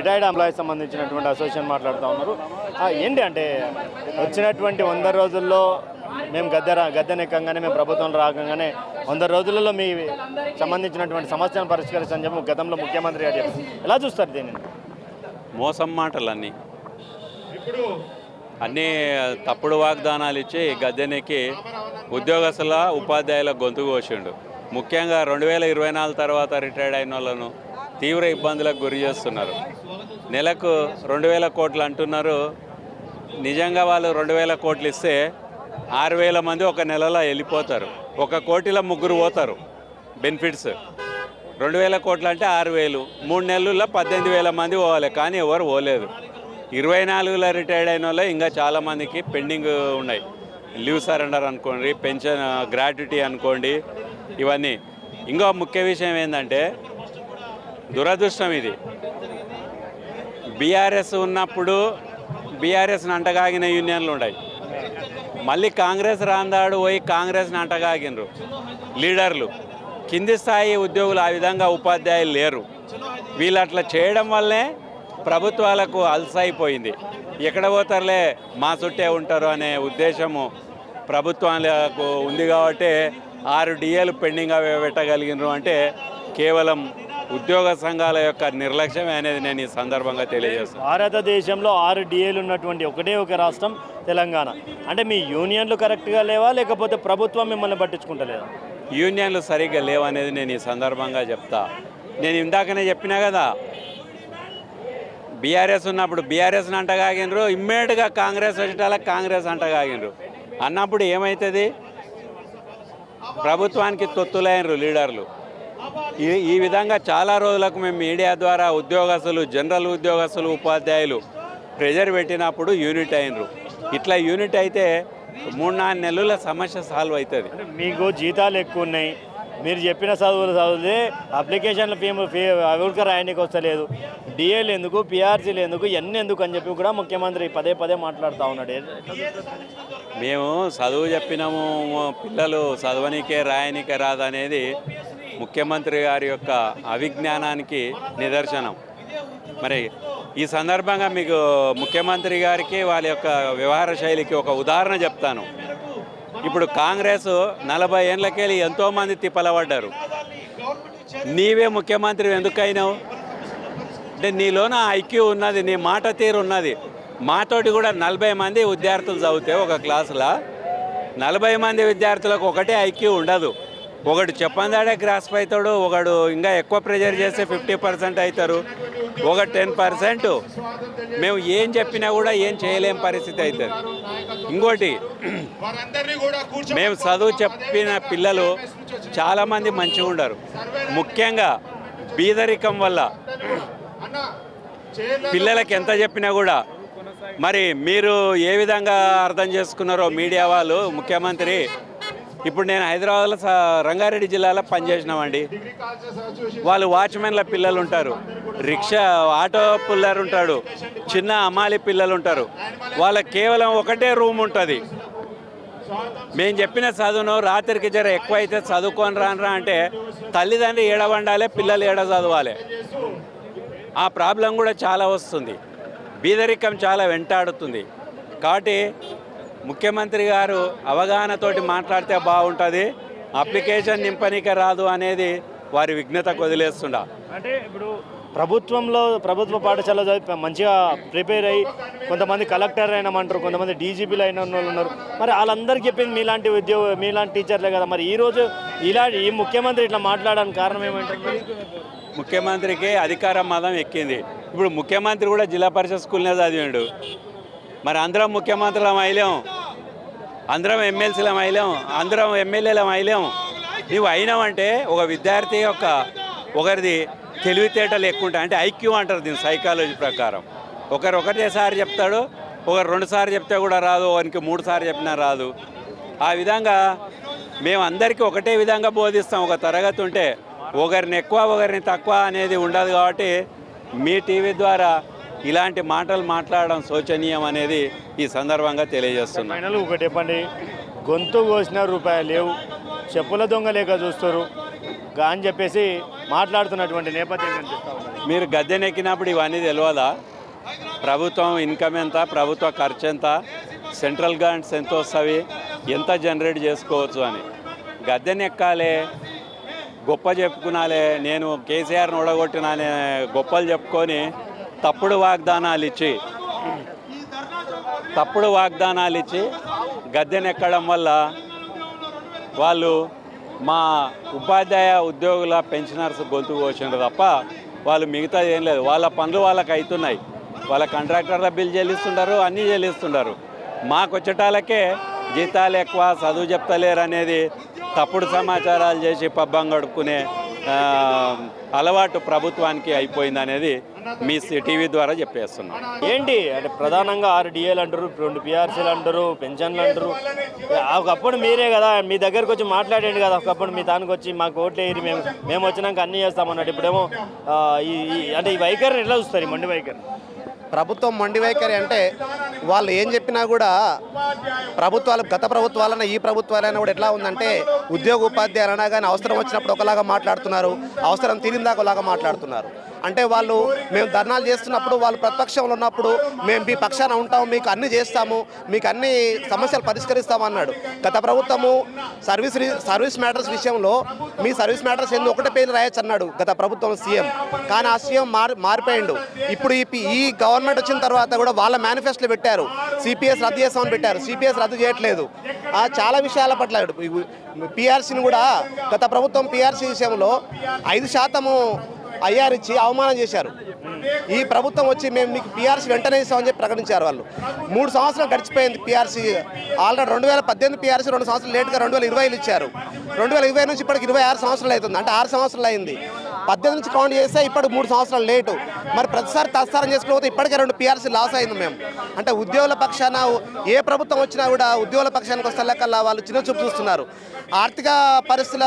Retired employees సంబంధించినటువంటి association మాట్లాడుతూ ఉన్నారు. ఏంటి అంటే వచ్చినటువంటి 100 రోజుల్లో మేము గద్దెనెక్కగానే మేము ప్రభుత్వంలో రాగానే 100 రోజులలో మీ సంబంధించినటువంటి సమస్యలను పరిష్కరిస్తామని చెప్పి గతంలో ముఖ్యమంత్రి గారు చెప్పారు. ఎలా చూస్తారు దీనిని? మోసం మాటలన్నీ అన్నీ తప్పుడు వాగ్దానాలు ఇచ్చి గద్దెనెక్కి ఉద్యోగస్తుల ఉపాధ్యాయుల గొంతు కోసిండు. ముఖ్యంగా 2024 తర్వాత రిటైర్డ్ అయిన వాళ్ళను తీవ్ర ఇబ్బందులకు గురి చేస్తున్నారు. నెలకు 2000 కోట్లు అంటున్నారు. నిజంగా వాళ్ళు 2000 కోట్లు ఇస్తే 6000 మంది ఒక నెలలో వెళ్ళిపోతారు. 1 కోటిలో 3 పోతారు బెనిఫిట్స్. 2000 కోట్లు అంటే 6000, 3 నెలల్లో 18,000 మంది పోవాలి. కానీ ఎవరు పోలేదు. 24లో రిటైర్డ్ అయిన వాళ్ళు ఇంకా చాలామందికి పెండింగ్ ఉన్నాయి. లీవ్ సరెండర్ అనుకోండి, పెన్షన్ గ్రాట్యుటీ అనుకోండి, ఇవన్నీ. ఇంకో ముఖ్య విషయం ఏంటంటే దురదృష్టం ఇది. బీఆర్ఎస్ ఉన్నప్పుడు బీఆర్ఎస్ని అంటగాగిన యూనియన్లు ఉన్నాయి. మళ్ళీ కాంగ్రెస్ రాందాడు పోయి కాంగ్రెస్ని అంటగాగినరు లీడర్లు. కింది స్థాయి ఉద్యోగులు ఆ విధంగా ఉపాధ్యాయులు లేరు. వీళ్ళు అట్లా చేయడం వల్లే ప్రభుత్వాలకు అలసైపోయింది. ఎక్కడ పోతారులే మా చుట్టే ఉంటారు అనే ఉద్దేశము ప్రభుత్వాలకు ఉంది. కాబట్టి 6 డిఏలు పెండింగ్గా పెట్టగలిగినారు అంటే కేవలం ఉద్యోగ సంఘాల యొక్క నిర్లక్ష్యమే అనేది నేను ఈ సందర్భంగా తెలియజేస్తాను. భారతదేశంలో 6 డిఏలు ఉన్నటువంటి ఒకటే ఒక రాష్ట్రం తెలంగాణ. అంటే మీ యూనియన్లు కరెక్ట్గా లేవా, లేకపోతే ప్రభుత్వం మిమ్మల్ని పట్టించుకుంటలేదా? యూనియన్లు సరిగ్గా లేవనేది నేను ఈ సందర్భంగా చెప్తా. నేను ఇందాకనే చెప్పినా కదా, బీఆర్ఎస్ ఉన్నప్పుడు బీఆర్ఎస్ని అంటగాగినరు, ఇమ్మీడియట్గా కాంగ్రెస్ వచ్చేటాలకు కాంగ్రెస్ అంటగాగినరు అన్నప్పుడు ఏమవుతుంది? ప్రభుత్వానికి తొత్తులైనరు లీడర్లు. ఈ విధంగా చాలా రోజులకు మేము మీడియా ద్వారా ఉద్యోగస్తులు, జనరల్ ఉద్యోగస్తులు, ఉపాధ్యాయులు ప్రెజర్ పెట్టినప్పుడు యూనిట్ అయినరు. ఇట్లా యూనిట్ అయితే 3-4 నెలల సమస్య సాల్వ్ అవుతుంది. మీకు జీతాలు ఎక్కువ ఉన్నాయి, మీరు చెప్పిన చదివితే అప్లికేషన్ల ఫీ ఎవరికి రాయడానికి వస్తలేదు, డిఏలు ఎందుకు, పిఆర్సీలు ఎందుకు, ఇవన్నీ ఎందుకు అని చెప్పి కూడా ముఖ్యమంత్రి పదే మాట్లాడుతూ ఉన్నాడు. మేము చదువు చెప్పినాము, పిల్లలు చదవనికే రాయనికే రాదనేది ముఖ్యమంత్రి గారి యొక్క అవిజ్ఞానానికి నిదర్శనం. మరి ఈ సందర్భంగా మీకు ముఖ్యమంత్రి గారికి వాళ్ళ యొక్క వ్యవహార శైలికి ఒక ఉదాహరణ చెప్తాను. ఇప్పుడు కాంగ్రెస్ 40 ఏళ్ళకెళ్ళి ఎంతోమంది తిప్పలబడ్డారు. నీవే ముఖ్యమంత్రి ఎందుకైనావు అంటే నీలోన ఐక్యూ ఉన్నది, నీ మాట తీరు ఉన్నది. మాతోటి కూడా 40 మంది విద్యార్థులు చదివితే ఒక క్లాసులో 40 మంది విద్యార్థులకు ఒకటే ఐక్యూ ఉండదు. ఒకడు చెప్పందాడే గ్రాస్ప్ అవుతాడు, ఒకడు ఇంకా ఎక్కువ ప్రెజర్ చేస్తే 50% అవుతారు, ఒక 10% మేము ఏం చెప్పినా కూడా ఏం చేయలేని పరిస్థితి అవుతుంది. ఇంకోటి, మేము చదువు చెప్పిన పిల్లలు చాలామంది మంచిగా ఉండరు. ముఖ్యంగా బీదరికం వల్ల పిల్లలకి ఎంత చెప్పినా కూడా మరి మీరు ఏ విధంగా అర్థం చేసుకున్నారో మీడియా వాళ్ళు, ముఖ్యమంత్రి. ఇప్పుడు నేను హైదరాబాద్లో రంగారెడ్డి జిల్లాలో పనిచేసినామండి. వాళ్ళు వాచ్మెన్ల పిల్లలు ఉంటారు, రిక్షా ఆటో పుల్లర్ ఉంటాడు, చిన్న అమ్మాలి పిల్లలు ఉంటారు. వాళ్ళకి కేవలం ఒకటే రూమ్ ఉంటుంది. మేము చెప్పిన చదువును రాత్రికి జర ఎక్కువ అయితే చదువుకొని రానరా అంటే తల్లిదండ్రి ఏడవండాలి, పిల్లలు ఏడ చదవాలి. ఆ ప్రాబ్లం కూడా చాలా వస్తుంది. బీదరికం చాలా వెంటాడుతుంది. కాబట్టి ముఖ్యమంత్రి గారు అవగాహనతోటి మాట్లాడితే బాగుంటుంది. అప్లికేషన్ నింపనిక రాదు అనేది వారి విఘ్నతకు వదిలేస్తుండ. అంటే ఇప్పుడు ప్రభుత్వ పాఠశాల చదివి మంచిగా ప్రిపేర్ అయ్యి కొంతమంది కలెక్టర్ అయినామంటారు, కొంతమంది డీజీపీలు అయిన వాళ్ళు ఉన్నారు. మరి వాళ్ళందరికీ చెప్పింది మీలాంటి టీచర్లే కదా. మరి ఈరోజు ఈ ముఖ్యమంత్రి ఇట్లా మాట్లాడడానికి కారణం ఏమంటారు? ముఖ్యమంత్రికి అధికార మదం ఎక్కింది. ఇప్పుడు ముఖ్యమంత్రి కూడా జిల్లా పరిషత్ స్కూల్నే చదివాడు. మరి అందరం ముఖ్యమంత్రులం అయిలేం, అందరం ఎమ్మెల్సీలం అయిలేం, అందరం ఎమ్మెల్యేలం అయిలేం. నువ్వు అయినావంటే ఒక విద్యార్థి యొక్క ఒకరిది తెలివితేటలు ఎక్కువ ఉంటాయి. అంటే ఐక్యూ అంటారు దీని సైకాలజీ ప్రకారం. ఒకటేసారి చెప్తాడు, ఒకరు 2 సార్లు చెప్తే కూడా రాదు, ఒకరికి 3 సార్లు చెప్పినా రాదు. ఆ విధంగా మేము అందరికీ ఒకటే విధంగా బోధిస్తాం. ఒక తరగతి ఉంటే ఒకరిని ఎక్కువ ఒకరిని తక్కువ అనేది ఉండదు. కాబట్టి మీ టీవీ ద్వారా ఇలాంటి మాటలు మాట్లాడడం శోచనీయం అనేది ఈ సందర్భంగా తెలియజేస్తున్నాను. ఫైనల్ ఒకటి చెప్పండి, గొంతు కోసిన రూపాయలు లేవు, చెప్పుల దొంగ లేక చూస్తారు అని చెప్పేసి మాట్లాడుతున్నటువంటి నేపథ్యం కనిపిస్తూ ఉంది. మీరు గద్దెనెక్కినప్పుడు ఇవన్నీ తెలియదా? ప్రభుత్వం ఇన్కమ్ ఎంత, ప్రభుత్వ ఖర్చు ఎంత, సెంట్రల్ గ్రాంట్స్ ఎంత వస్తాయి, ఎంత జనరేట్ చేసుకోవచ్చు అని. గద్దెనెక్కాలే, గొప్ప చెప్పుకునాలే, నేను కేసీఆర్ని ఓడగొట్టినానే గొప్పలు చెప్పుకొని తప్పుడు వాగ్దానాలు ఇచ్చి గద్దెనెక్కడం వల్ల వాళ్ళు మా ఉపాధ్యాయ ఉద్యోగుల పెన్షనర్స్ గొంతు కోసిండ్రు తప్ప వాళ్ళు మిగతాది ఏం లేదు. వాళ్ళ పనులు వాళ్ళకి అవుతున్నాయి, వాళ్ళ కాంట్రాక్టర్ల బిల్ చెల్లిస్తుంటారు, అన్నీ చెల్లిస్తుంటారు. మాకు వచ్చేటాలకే జీతాలు ఎక్కువ, చదువు చెప్తలేరు అనేది తప్పుడు సమాచారాలు చేసి పబ్బం గడుపుకునే అలవాటు ప్రభుత్వానికి అయిపోయింది అనేది మీ టీవీ ద్వారా చెప్పేస్తున్నాం. ఏంటి అంటే ప్రధానంగా 6 డిఏలు అంటారు, 2 పిఆర్సీలు అంటారు, పెన్షన్లు అంటారు. ఒకప్పుడు మీరే కదా మీ దగ్గరకు వచ్చి మాట్లాడండి కదా, ఒకప్పుడు మీ దానికి వచ్చి మాకు ఓట్లు వేయరు, మేము వచ్చినాక అన్నీ చేస్తామన్నట్టు. ఇప్పుడేమో అంటే ఈ వైఖరిని ఎట్లా చూస్తారు, ఈ మొండి వైఖరి? ప్రభుత్వం మొండి వైఖరి అంటే వాళ్ళు ఏం చెప్పినా కూడా ప్రభుత్వాలు, గత ప్రభుత్వాలైనా ఈ ప్రభుత్వాలైనా కూడా ఎట్లా ఉందంటే ఉద్యోగ ఉపాధ్యాయులు అయినా కానీ అవసరం వచ్చినప్పుడు ఒకలాగా మాట్లాడుతున్నారు, అవసరం తీరిందాక ఒకలాగా మాట్లాడుతున్నారు. అంటే వాళ్ళు మేము ధర్నాలు చేస్తున్నప్పుడు, వాళ్ళు ప్రతిపక్షంలో ఉన్నప్పుడు మేము మీ పక్షాన ఉంటాము, మీకు అన్ని చేస్తాము, మీకు అన్ని సమస్యలు పరిష్కరిస్తాము అన్నాడు. గత ప్రభుత్వము సర్వీస్ మ్యాటర్స్ విషయంలో మీ సర్వీస్ మ్యాటర్స్ ఎందుకు ఒకటే పేరు రాయొచ్చు అన్నాడు గత ప్రభుత్వం సీఎం. కానీ ఆ సీఎం మారిపోయిండు. ఇప్పుడు ఈ గవర్నమెంట్ వచ్చిన తర్వాత కూడా వాళ్ళ మేనిఫెస్టోలో పెట్టారు సిపిఎస్ రద్దు చేస్తామని పెట్టారు. సిపిఎస్ రద్దు చేయట్లేదు. చాలా విషయాల పట్ల పిఆర్సీని కూడా గత ప్రభుత్వం పిఆర్సీ విషయంలో 5% ఐఆర్ ఇచ్చి అవమానం చేశారు. ఈ ప్రభుత్వం వచ్చి మేము మీకు పిఆర్సీ వెంటనే ఇస్తామని చెప్పి ప్రకటించారు. వాళ్ళు 3 సంవత్సరాలు గడిచిపోయింది పిఆర్సీ. ఆల్రెడీ 2018 పిఆర్సీ 2 సంవత్సరాలు లేట్గా 2020 ఇచ్చారు. 2020 నుంచి ఇప్పటికి 26 సంవత్సరాలు అవుతుంది. అంటే 6 సంవత్సరాలు అయింది. 18 నుంచి కౌంట్ చేస్తే ఇప్పుడు 3 సంవత్సరాలు లేటు. మరి ప్రతిసారి తత్సారం చేసుకోకపోతే ఇప్పటికే 2 పిఆర్సీ లాస్ అయింది మేము. అంటే ఉద్యోగుల పక్షాన ఏ ప్రభుత్వం వచ్చినా కూడా ఉద్యోగుల పక్షానికి వస్తే లెక్కల్లా వాళ్ళు చిన్న చూపు చూస్తున్నారు. ఆర్థిక పరిస్థితుల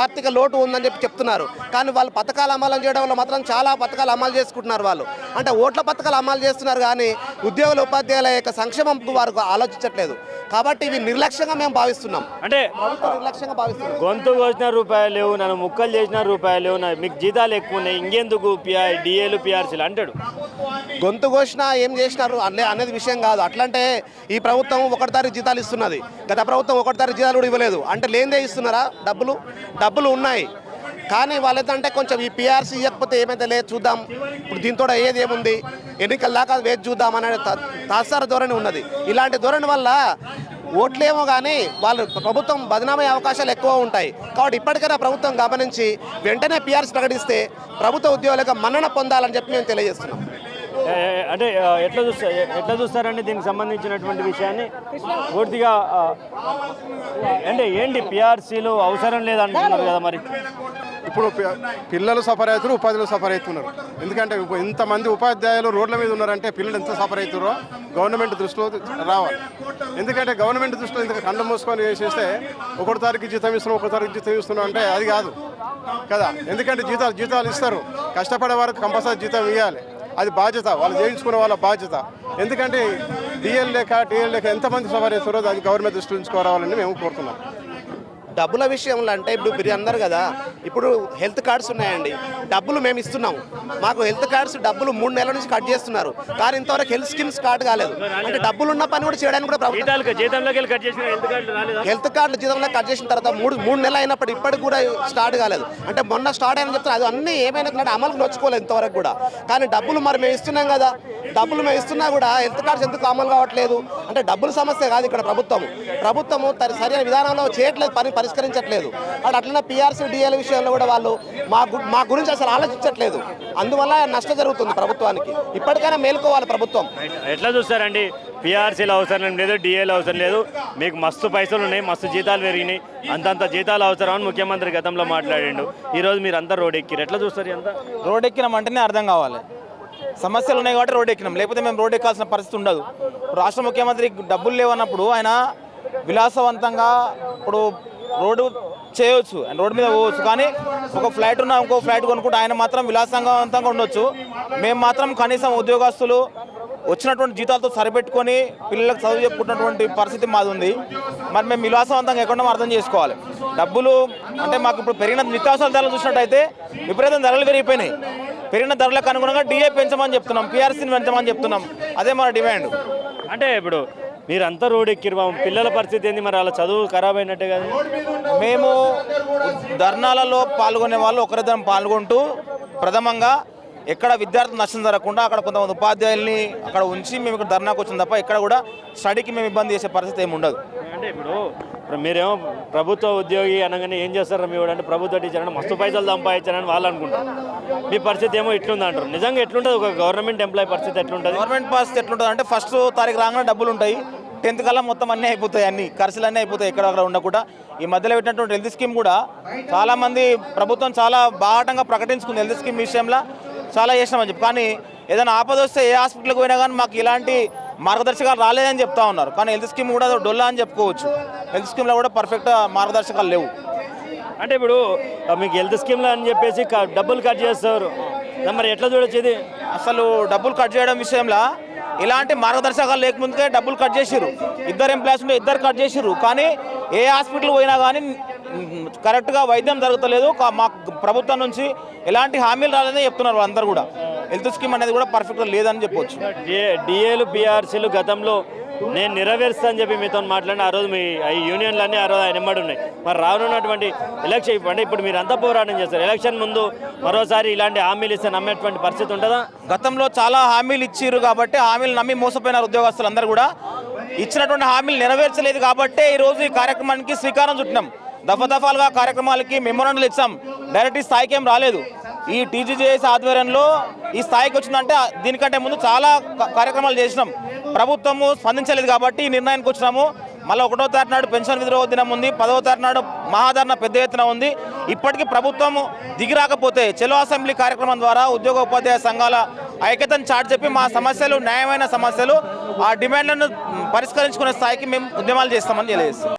ఆర్థిక లోటు ఉందని చెప్పి చెప్తున్నారు. కానీ వాళ్ళు పథకాలు అమలు చేయడం వల్ల మాత్రం చాలా పథకాలు అమలు చేసుకుంటున్నారు. వాళ్ళు అంటే ఓట్ల పథకాలు అమలు చేస్తున్నారు కానీ ఉద్యోగుల ఉపాధ్యాయుల యొక్క సంక్షేమంకు వారు ఆలోచించట్లేదు. కాబట్టి ఇవి నిర్లక్ష్యంగా మేము భావిస్తున్నాం. అంటే నిర్లక్ష్యంగా భావిస్తున్నాం. గొంతు కోసిన రూపాయలు లేవు, నన్ను ముక్కలు చేసిన రూపాయలు లేవు, మీకు జీతాలు ఎక్కువ ఉన్నాయి, ఇంకెందుకు డిఏలు పిఆర్సీలు అంటాడు. గొంతు కోసినా ఏం చేసినారు అనేది విషయం కాదు. అట్లంటే ఈ ప్రభుత్వం 1 తారీఖు జీతాలు ఇస్తున్నది, గత ప్రభుత్వం 1 తారీఖు జీతాలు కూడా ఇవ్వలేదు. అంటే లేదే ఇస్తున్నారా? డబ్బులు ఉన్నాయి కానీ వాళ్ళేంటంటే కొంచెం ఈ పిఆర్సీ ఇవ్వకపోతే ఏమైతే లేదు చూద్దాం, ఇప్పుడు దీంతో ఏది ఏముంది, ఎన్నికల దాకా వేచి చూద్దాం అనే తాత్సార ధోరణి ఉన్నది. ఇలాంటి ధోరణి వల్ల ఓట్లేమో కానీ వాళ్ళు ప్రభుత్వం బదనామయ్యే అవకాశాలు ఎక్కువ ఉంటాయి. కాబట్టి ఇప్పటికైనా ప్రభుత్వం గమనించి వెంటనే పిఆర్సీ ప్రకటిస్తే ప్రభుత్వ ఉద్యోగులకు మన్నన పొందాలని చెప్పి మేము తెలియజేస్తున్నాం. అంటే ఎట్లా చూస్తారండి దీనికి సంబంధించినటువంటి విషయాన్ని పూర్తిగా? అంటే ఏంటి పిఆర్సీలు అవసరం లేదంటున్నారు కదా. మరి ఇప్పుడు పిల్లలు సఫర్ అవుతారు, ఉపాధ్యాయులు సఫర్ అవుతున్నారు. ఎందుకంటే ఇంతమంది ఉపాధ్యాయులు రోడ్ల మీద ఉన్నారంటే పిల్లలు ఎంత సఫర్ అవుతారో గవర్నమెంట్ దృష్టిలో రావాలి. ఎందుకంటే గవర్నమెంట్ దృష్టిలో ఇంత కళ్ళు మూసుకొని చేస్తే 1 తారీఖు జీతం ఇస్తున్నాం, 1 తారీఖు జీతం ఇస్తున్నాం అంటే అది కాదు కదా. ఎందుకంటే జీతాలు ఇస్తారు, కష్టపడే వారికి కంపల్సరీ జీతం ఇవ్వాలి. అది బాధ్యత, వాళ్ళు చేయించుకునే వాళ్ళ బాధ్యత. ఎందుకంటే డిఎల్ లేక ఎంతమంది సఫర్ అవుతారో అది గవర్నమెంట్ దృష్టి ఉంచుకోవాలని మేము కోరుతున్నాం. డబ్బుల విషయంలో అంటే ఇప్పుడు మీరు అన్నారు కదా, ఇప్పుడు హెల్త్ కార్డ్స్ ఉన్నాయండి, డబ్బులు మేము ఇస్తున్నాము. మాకు హెల్త్ కార్డ్స్ డబ్బులు 3 నెలల నుంచి కట్ చేస్తున్నారు కానీ ఇంతవరకు హెల్త్ స్కీమ్స్ కార్డు కాలేదు. అంటే డబ్బులు ఉన్న పని కూడా చేయడానికి కూడా హెల్త్ కార్డులు జీతంలో కట్ చేసిన తర్వాత 3 నెలలు అయినప్పుడు ఇప్పటికి కూడా స్టార్ట్ కాలేదు. అంటే మొన్న స్టార్ట్ అయిన చెప్తారు, అది అన్నీ ఏమైనా అమలుకు నొచ్చుకోలేదు ఇంతవరకు కూడా. కానీ డబ్బులు మరి మేము ఇస్తున్నాం కదా, డబ్బులు మేము ఇస్తున్నా కూడా హెల్త్ కార్డ్స్ ఎందుకు అమలు కావట్లేదు అంటే డబ్బుల సమస్య కాదు. ఇక్కడ ప్రభుత్వము సరైన విధానంలో చేయట్లేదు, పరిష్కరించట్లేదు. అంటే అట్లనే పిఆర్సీ డిఏల విషయంలో కూడా వాళ్ళు మా గురించి అసలు ఆలోచించట్లేదు. అందువల్ల నష్టం జరుగుతుంది ప్రభుత్వానికి. ఇప్పటికైనా మేలుకోవాలి ప్రభుత్వం. ఎట్లా చూస్తారండి? పిఆర్సీలు అవసరం లేదు, డిఏలు అవసరం లేదు, మీకు మస్తు పైసలు ఉన్నాయి, మస్తు జీతాలు పెరిగినాయి, అంతంత జీతాలు అవసరం అని ముఖ్యమంత్రి గతంలో మాట్లాడిండు. ఈరోజు మీరు అంతా రోడ్ ఎక్కిరు, ఎట్లా చూస్తారు? అంతా రోడ్ ఎక్కినామంటేనే అర్థం కావాలి, సమస్యలు ఉన్నాయి కాబట్టి రోడ్ ఎక్కినాం, లేకపోతే మేము రోడ్ ఎక్కాల్సిన పరిస్థితి ఉండదు. రాష్ట్ర ముఖ్యమంత్రి డబ్బులు లేవన్నప్పుడు ఆయన విలాసవంతంగా ఇప్పుడు రోడ్డు చేయవచ్చు, ఆయన రోడ్డు మీద పోవచ్చు. కానీ ఒక ఫ్లైట్ ఉన్నా ఇంకో ఫ్లైట్ కొనుక్కుంటే ఆయన మాత్రం విలాసవంతంగా ఉండొచ్చు. మేము మాత్రం కనీసం ఉద్యోగస్తులు వచ్చినటువంటి జీతాలతో సరిపెట్టుకొని పిల్లలకు చదువు చెప్పుకుంటున్నటువంటి పరిస్థితి మాది ఉంది. మరి మేము విలాసవంతంగా ఎక్కడో అర్థం చేసుకోవాలి. డబ్బులు అంటే మాకు ఇప్పుడు పెరిగిన నిత్యావసర ధరలు చూసినట్టయితే విపరీతం ధరలు పెరిగిపోయినాయి. పెరిగిన ధరలకు అనుగుణంగా డిఏ పెంచమని చెప్తున్నాం, పిఆర్సీని పెంచమని చెప్తున్నాం. అదే మన డిమాండ్. అంటే ఇప్పుడు మీరంతా రోడ్ ఎక్కిరు, పిల్లల పరిస్థితి ఏంది మరి? అలా చదువు ఖరాబ్ అయినట్టే కదా. మేము ధర్నాలలో పాల్గొనే వాళ్ళు ఒకరిద్దరం పాల్గొంటూ ప్రథమంగా ఎక్కడ విద్యార్థులు నష్టం జరగకుండా అక్కడ కొంతమంది ఉపాధ్యాయుల్ని అక్కడ ఉంచి మేము ఇక్కడ ధర్నాకు వచ్చిన తప్ప ఎక్కడ కూడా స్టడీకి మేము ఇబ్బంది చేసే పరిస్థితి ఏమి ఉండదు. అంటే ఇప్పుడు మీరేమో ప్రభుత్వ ఉద్యోగి అనగానే ఏం చేస్తారా మీ వాడు అంటే ప్రభుత్వ టీచర్ అంటే మస్తు పైసలు సంపాదించారని వాళ్ళు అనుకుంటారు. మీ పరిస్థితి ఏమో ఇట్లుంది అంటారు. నిజంగా ఎట్లుంటుంది ఒక గవర్నమెంట్ ఎంప్లాయీ పరిస్థితి ఎట్లుంటుంది? గవర్నమెంట్ పరిస్థితి ఎట్లుంటుంది అంటే ఫస్ట్ తారీఖు రాగానే డబ్బులు ఉంటాయి, 10th కల్లా మొత్తం అన్నీ అయిపోతాయి, అన్ని ఖర్చులు అన్నీ అయిపోతాయి ఎక్కడ అక్కడ ఉండకుండా. ఈ మధ్యలో పెట్టినటువంటి హెల్త్ స్కీమ్ కూడా చాలామంది ప్రభుత్వం చాలా బాహాటంగా ప్రకటించుకుంది. హెల్త్ స్కీమ్ విషయంలో చాలా చేసినామని చెప్పి, కానీ ఏదైనా ఆపద వస్తే ఏ హాస్పిటల్కి పోయినా కానీ మాకు ఇలాంటి మార్గదర్శకాలు రాలేదని చెప్తా ఉన్నారు. కానీ హెల్త్ స్కీమ్ కూడా డొల్లా అని చెప్పుకోవచ్చు. హెల్త్ స్కీమ్లో కూడా పర్ఫెక్ట్ మార్గదర్శకాలు లేవు. అంటే ఇప్పుడు మీకు హెల్త్ స్కీమ్లో అని చెప్పేసి డబ్బులు కట్ చేస్తారు, మరి ఎట్లా చూడొచ్చు ఇది? అసలు డబ్బులు కట్ చేయడం విషయంలో ఇలాంటి మార్గదర్శకాలు లేకముందుకే డబ్బులు కట్ చేసిర్రు. 2 ఎంప్లాయీస్ ఉంటే 2 కట్ చేసిర్రు. కానీ ఏ హాస్పిటల్ పోయినా కానీ కరెక్ట్గా వైద్యం జరుగుతలేదు. మా ప్రభుత్వం నుంచి ఎలాంటి హామీలు రాలేదని చెప్తున్నారు అందరు కూడా. హెల్త్ స్కీమ్ అనేది కూడా పర్ఫెక్ట్గా లేదని చెప్పొచ్చు. డిఏలు పిఆర్సీలు గతంలో నేను నెరవేరుస్తా అని చెప్పి మీతో మాట్లాడిన ఆ రోజు మీ ఈ యూనియన్లన్నీ ఆ రోజు ఆయన ఎమ్మడి ఉన్నాయి. మరి రానున్నటువంటి ఎలక్షన్ అంటే ఇప్పుడు మీరు అంతా పోరాటం చేస్తారు, ఎలక్షన్ ముందు మరోసారి ఇలాంటి హామీలు ఇస్తే నమ్మేటువంటి పరిస్థితి ఉంటుందా? గతంలో చాలా హామీలు ఇచ్చిర్రు కాబట్టి హామీలు నమ్మి మోసపోయిన ఉద్యోగస్తులు అందరూ కూడా ఇచ్చినటువంటి హామీలు నెరవేర్చలేదు కాబట్టే ఈరోజు ఈ కార్యక్రమానికి శ్రీకారం చుట్టినాం. దఫాలుగా కార్యక్రమాలకి మెమోరాండాలు ఇచ్చాం. డైరెక్ట్ ఈ స్థాయికి ఏం రాలేదు. ఈ టీజీజేఎస్ ఆధ్వర్యంలో ఈ స్థాయికి వచ్చిందంటే దీనికంటే ముందు చాలా కార్యక్రమాలు చేసినాం. ప్రభుత్వము స్పందించలేదు కాబట్టి ఈ నిర్ణయానికి వచ్చినాము. మళ్ళీ 1వ తారీఖు నాడు పెన్షన్ విధిరోధ దినం ఉంది, 10వ తారీఖు నాడు మహాధరణ పెద్ద ఎత్తున ఉంది. ఇప్పటికీ ప్రభుత్వం దిగి రాకపోతే చలో అసెంబ్లీ కార్యక్రమం ద్వారా ఉద్యోగ ఉపాధ్యాయ సంఘాల ఐక్యతను చాటి చెప్పి మా సమస్యలు న్యాయమైన సమస్యలు ఆ డిమాండ్లను పరిష్కరించుకునే స్థాయికి మేము ఉద్యమాలు చేస్తామని తెలియజేస్తాం.